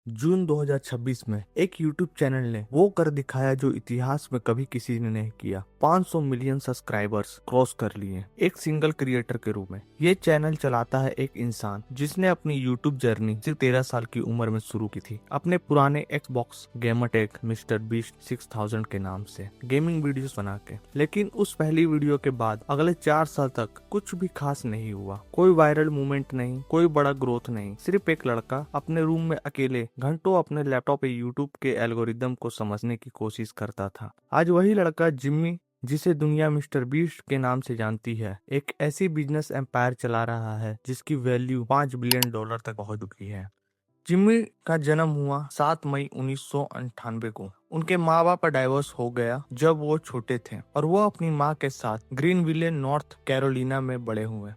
जून 2026 में एक YouTube channel ने वो कर दिखाया जो इतिहास में कभी किसी ने नहीं किया। 500 मिलियन सब्सक्राइबर्स क्रॉस कर लिए एक सिंगल क्रिएटर के रूप में। ये चैनल चलाता है एक इंसान जिसने अपनी YouTube जर्नी सिर्फ 13 साल की उम्र में शुरू की थी, अपने पुराने Xbox गेमरटैग मिस्टर बीस्ट 6000 के नाम से गेमिंग वीडियोस बना के। लेकिन उस पहली वीडियो के बाद अगले 4 साल तक कुछ भी खास नहीं हुआ। कोई वायरल मूवमेंट नहीं, कोई बड़ा ग्रोथ नहीं, सिर्फ एक लड़का अपने रूम में अकेले घंटों अपने लैपटॉप पे यूट्यूब के एल्गोरिदम को समझने की कोशिश करता था। आज वही लड़का जिम्मी, जिसे दुनिया मिस्टर बीस्ट के नाम से जानती है, एक ऐसी बिजनेस एम्पायर चला रहा है जिसकी वैल्यू $5 बिलियन तक पहुंच चुकी है। जिम्मी का जन्म हुआ 7 मई 1998 को। उनके माँ बाप का डाइवोर्स हो गया जब वो छोटे थे और वो अपनी माँ के साथ ग्रीनविले नॉर्थ कैरोलिना में बड़े हुए।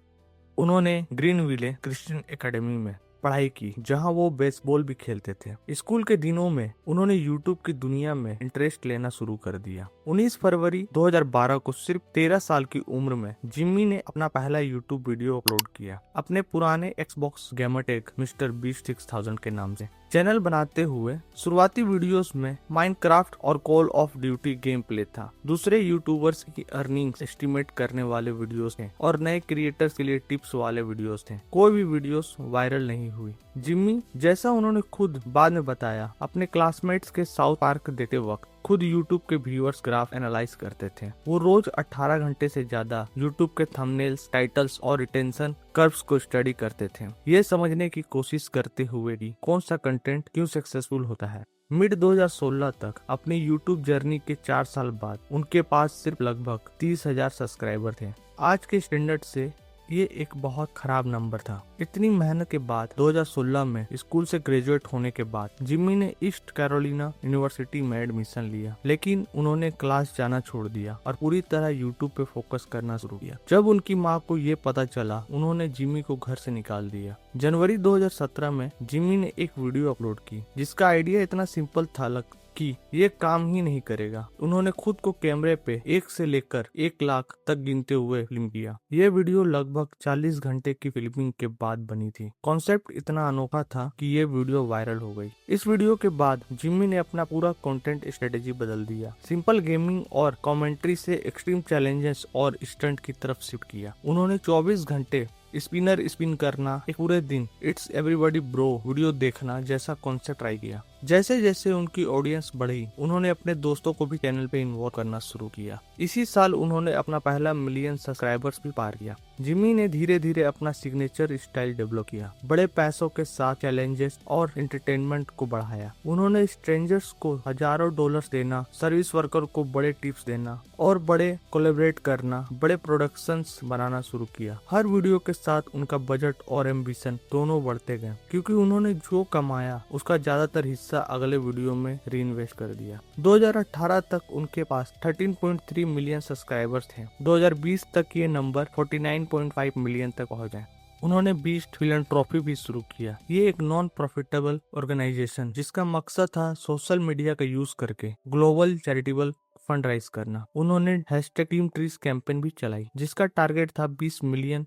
उन्होंने ग्रीनविले क्रिश्चियन एकेडमी में पढ़ाई की, जहां वो बेसबॉल भी खेलते थे। स्कूल के दिनों में उन्होंने यूट्यूब की दुनिया में इंटरेस्ट लेना शुरू कर दिया। 19 फरवरी 2012 को सिर्फ 13 साल की उम्र में जिम्मी ने अपना पहला यूट्यूब वीडियो अपलोड किया, अपने पुराने Xbox गेमरटैग मिस्टर बीस्ट 6000 के नाम से। चैनल बनाते हुए शुरुआती वीडियोस में माइनक्राफ्ट और call of duty game play था। दूसरे यूट्यूबर्स की अर्निंग्स एस्टिमेट करने वाले वीडियोस थे और नए क्रिएटर्स के लिए टिप्स वाले वीडियोस थे। कोई भी वीडियोस वायरल नहीं हुई। जिम्मी, जैसा उन्होंने खुद बाद में बताया, अपने क्लासमेट्स के साउथ पार्क देखते वक्त खुद YouTube के व्यूअर्स ग्राफ एनालाइज करते थे। वो रोज 18 घंटे से ज्यादा YouTube के थंबनेल्स, टाइटल्स और रिटेंशन कर्व्स को स्टडी करते थे, ये समझने की कोशिश करते हुए कि कौन सा कंटेंट क्यों सक्सेसफुल होता है। मिड 2016 तक अपनी YouTube जर्नी के 4 साल बाद उनके पास सिर्फ लगभग 30,000 सब्सक्राइबर थे। आज के स्टैंडर्ड से ये एक बहुत खराब नंबर था। इतनी मेहनत के बाद 2016 में स्कूल से ग्रेजुएट होने के बाद जिम्मी ने ईस्ट कैरोलिना यूनिवर्सिटी में एडमिशन लिया, लेकिन उन्होंने क्लास जाना छोड़ दिया और पूरी तरह यूट्यूब पे फोकस करना शुरू किया। जब उनकी माँ को ये पता चला, उन्होंने जिम्मी को घर से निकाल दिया। जनवरी 2017 में जिम्मी ने एक वीडियो अपलोड की जिसका आइडिया इतना सिंपल था कि ये काम ही नहीं करेगा। उन्होंने खुद को कैमरे पे 1 से लेकर 1 लाख तक गिनते हुए फिल्म किया। ये वीडियो लगभग 40 घंटे की फिल्मिंग के बाद बनी थी। कॉन्सेप्ट इतना अनोखा था कि ये वीडियो वायरल हो गई। इस वीडियो के बाद जिम्मी ने अपना पूरा कंटेंट स्ट्रेटेजी बदल दिया। सिंपल गेमिंग और कमेंट्री से एक्सट्रीम चैलेंजेस और स्टंट की तरफ शिफ्ट किया। उन्होंने 24 घंटे स्पिनर स्पिन करना, एक पूरे दिन इट्स एवरीबॉडी ब्रो वीडियो देखना जैसा कॉन्सेप्ट ट्राई किया। जैसे जैसे उनकी ऑडियंस बढ़ी, उन्होंने अपने दोस्तों को भी चैनल पे इन्वॉल्व करना शुरू किया। इसी साल उन्होंने अपना पहला मिलियन सब्सक्राइबर्स भी पार किया। जिम्मी ने धीरे धीरे अपना सिग्नेचर स्टाइल डेवलप किया, बड़े पैसों के साथ चैलेंजेस और एंटरटेनमेंट को बढ़ाया। उन्होंने स्ट्रेंजर्स को हजारों डॉलर्स देना, सर्विस वर्कर को बड़े टिप्स देना और बड़े कोलैबोरेट करना, बड़े प्रोडक्शंस बनाना शुरू किया। हर वीडियो के साथ उनका बजट और एम्बिशन दोनों बढ़ते गए, क्योंकि उन्होंने जो कमाया उसका ज्यादातर हिस्सा अगले वीडियो में री इन्वेस्ट कर दिया। 2018 तक उनके पास 13.3 मिलियन सब्सक्राइबर्स थे। 2020 तक ये नंबर 49.5 मिलियन तक पहुंच गए। उन्होंने बीस्ट फिलैंथ्रोपी भी शुरू किया। ये एक नॉन प्रॉफिटेबल ऑर्गेनाइजेशन जिसका मकसद था सोशल मीडिया का यूज करके ग्लोबल चैरिटेबल फंड राइज करना। उन्होंने #टीम ट्रीज कैंपेन भी चलाई जिसका टारगेट था $20 मिलियन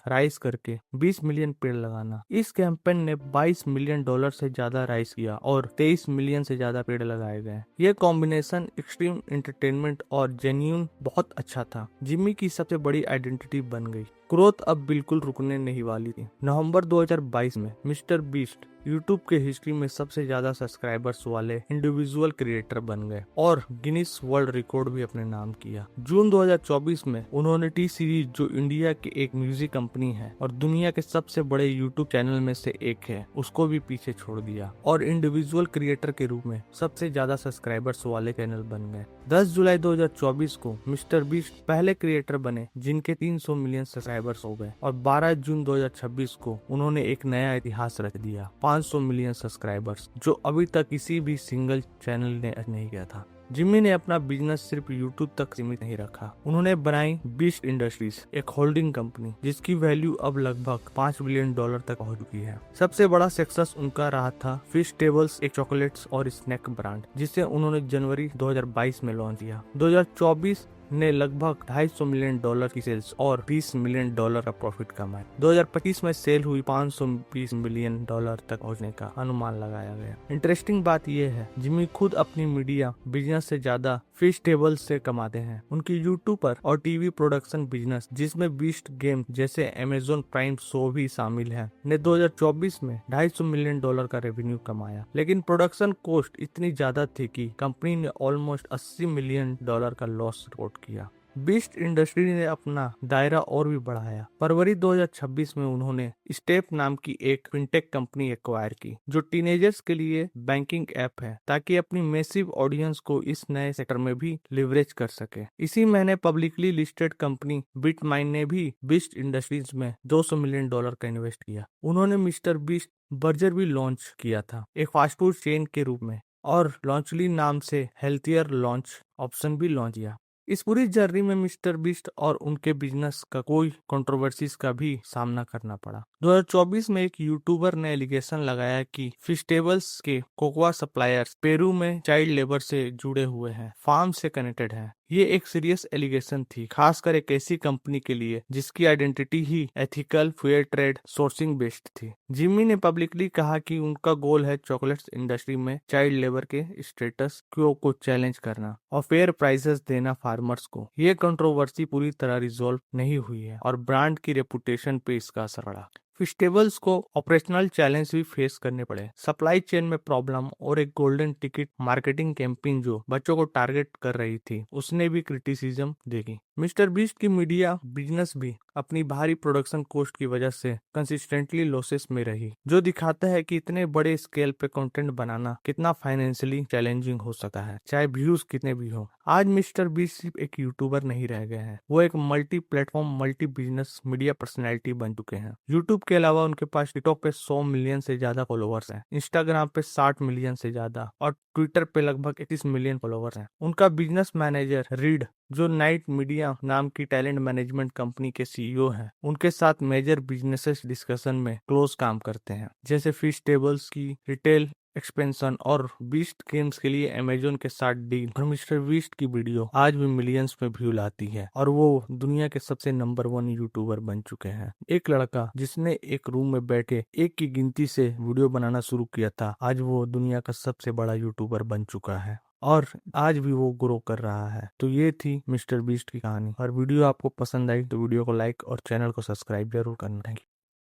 राइज करके 20 मिलियन पेड़ लगाना। इस कैंपेन ने $22 मिलियन से ज्यादा राइज किया और 23 मिलियन से ज्यादा पेड़ लगाए गए। ये कॉम्बिनेशन एक्सट्रीम एंटरटेनमेंट और जेन्यून बहुत अच्छा था। जिम्मी की सबसे बड़ी आइडेंटिटी बन गई। ग्रोथ अब बिल्कुल रुकने नहीं वाली थी। नवंबर 2022 में मिस्टर बीस्ट यूट्यूब के हिस्ट्री में सबसे ज्यादा सब्सक्राइबर्स वाले इंडिविजुअल क्रिएटर बन गए और गिनीज वर्ल्ड रिकॉर्ड भी अपने नाम किया। जून 2024 में उन्होंने टी सीरीज, जो इंडिया की एक म्यूजिक कंपनी है और दुनिया के सबसे बड़े यूट्यूब चैनल में से एक है, उसको भी पीछे छोड़ दिया और इंडिविजुअल क्रिएटर के रूप में सबसे ज्यादा सब्सक्राइबर्स वाले चैनल बन गए। 10 जुलाई 2024 को मिस्टर बीस्ट पहले क्रिएटर बने जिनके 300 मिलियन सब्सक्राइबर्स हो गए और 12 जून 2026 को उन्होंने एक नया इतिहास रच दिया, 500 मिलियन सब्सक्राइबर्स, जो अभी तक किसी भी सिंगल चैनल ने नहीं किया था। जिम्मी ने अपना बिजनेस सिर्फ यूट्यूब तक सीमित नहीं रखा। उन्होंने बनाई बीस्ट इंडस्ट्रीज, एक होल्डिंग कंपनी जिसकी वैल्यू अब लगभग $5 बिलियन तक पहुंच चुकी है। सबसे बड़ा सक्सेस उनका रहा था फिश टेबल्स, एक चॉकलेट्स और स्नैक ब्रांड जिसे उन्होंने जनवरी 2022 में लॉन्च किया। 2024 ने लगभग $250 की सेल्स और $20 मिलियन का प्रॉफिट कमाया। 2025 में सेल हुई $520 मिलियन तक पहुंचने का अनुमान लगाया गया। इंटरेस्टिंग बात यह है, जिमी खुद अपनी मीडिया बिजनेस से ज्यादा फिश टेबल्स से कमाते हैं। उनकी यूट्यूब पर और टीवी प्रोडक्शन बिजनेस, जिसमें बीस्ट गेम जैसे अमेज़न प्राइम शो भी शामिल है, ने 2024 में $250 मिलियन का रेवेन्यू कमाया। लेकिन प्रोडक्शन कॉस्ट इतनी ज्यादा थी कि कंपनी ने ऑलमोस्ट $80 मिलियन का लॉस रिपोर्ट किया। बीस्ट इंडस्ट्री ने अपना दायरा और भी बढ़ाया। फरवरी 2026 में उन्होंने स्टेप नाम की एक फिनटेक कंपनी एक्वायर की, जो टीनेजर्स के लिए बैंकिंग ऐप है, ताकि अपनी मैसिव ऑडियंस को इस नए सेक्टर में भी लिवरेज कर सके। इसी महीने पब्लिकली लिस्टेड कंपनी बिटमाइन ने भी बीस्ट इंडस्ट्रीज में $200 मिलियन का इन्वेस्ट किया। उन्होंने मिस्टर बीस्ट बर्गर भी लॉन्च किया था, एक फास्ट फूड चेन के रूप में, और लॉन्चली नाम से हेल्थियर लॉन्च ऑप्शन भी लॉन्च किया। इस पूरी जर्नी में मिस्टर बीस्ट और उनके बिजनेस का कोई कंट्रोवर्सीज का भी सामना करना पड़ा। 2024 में एक यूट्यूबर ने एलिगेशन लगाया कि फिशटेबल्स के कोकोआ सप्लायर्स पेरू में चाइल्ड लेबर से जुड़े हुए हैं, फार्म से कनेक्टेड हैं। ये एक सीरियस एलिगेशन थी, खासकर एक ऐसी कंपनी के लिए जिसकी आइडेंटिटी ही ethical, fair trade, sourcing based थी। जिमी ने पब्लिकली कहा कि उनका गोल है चॉकलेट्स इंडस्ट्री में चाइल्ड लेबर के स्टेटस को चैलेंज करना और फेयर प्राइसेस देना फार्मर्स को। ये कंट्रोवर्सी पूरी तरह रिजॉल्व नहीं हुई है और ब्रांड की रेपुटेशन पे इसका असर पड़ा। फिशटेबल्स को ऑपरेशनल चैलेंज भी फेस करने पड़े, सप्लाई चेन में प्रॉब्लम और एक गोल्डन टिकट मार्केटिंग कैंपेन जो बच्चों को टारगेट कर रही थी, उसने भी क्रिटिसिज्म देखी। मिस्टर बीस्ट की मीडिया बिजनेस भी अपनी भारी प्रोडक्शन कॉस्ट की वजह से कंसिस्टेंटली लॉसेस में रही, जो दिखाता है कि इतने बड़े स्केल पे कंटेंट बनाना कितना फाइनेंशियली चैलेंजिंग हो सकता है, चाहे व्यूज कितने भी हो। आज मिस्टर बीस्ट सिर्फ एक यूट्यूबर नहीं रह गए हैं, वो एक multi platform, multi business media personality बन चुके हैं। यूट्यूब के अलावा उनके पास टिकटॉक पे 100 मिलियन से ज्यादा फॉलोअर्स हैं, इंस्टाग्राम पे 60 मिलियन से ज्यादा और ट्विटर पे लगभग 31 मिलियन फॉलोअर्स हैं। उनका बिजनेस मैनेजर रीड, जो नाइट मीडिया नाम की टैलेंट मैनेजमेंट कंपनी के सीईओ हैं, उनके साथ मेजर बिजनेसेस डिस्कशन में क्लोज काम करते हैं, जैसे फिश टेबल्स की रिटेल एक्सपेंशन और बीस्ट गेम्स के लिए अमेजोन के साथ डील। और मिस्टर बीस्ट की वीडियो आज भी मिलियंस में व्यू लाती है और वो दुनिया के सबसे नंबर 1 यूट्यूबर बन चुके हैं। एक लड़का जिसने एक रूम में बैठे एक की गिनती से वीडियो बनाना शुरू किया था, आज वो दुनिया का सबसे बड़ा यूट्यूबर बन चुका है और आज भी वो ग्रो कर रहा है। तो ये थी मिस्टर बीस्ट की कहानी। और वीडियो आपको पसंद आई तो वीडियो को लाइक और चैनल को सब्सक्राइब जरूर करना। Thank you.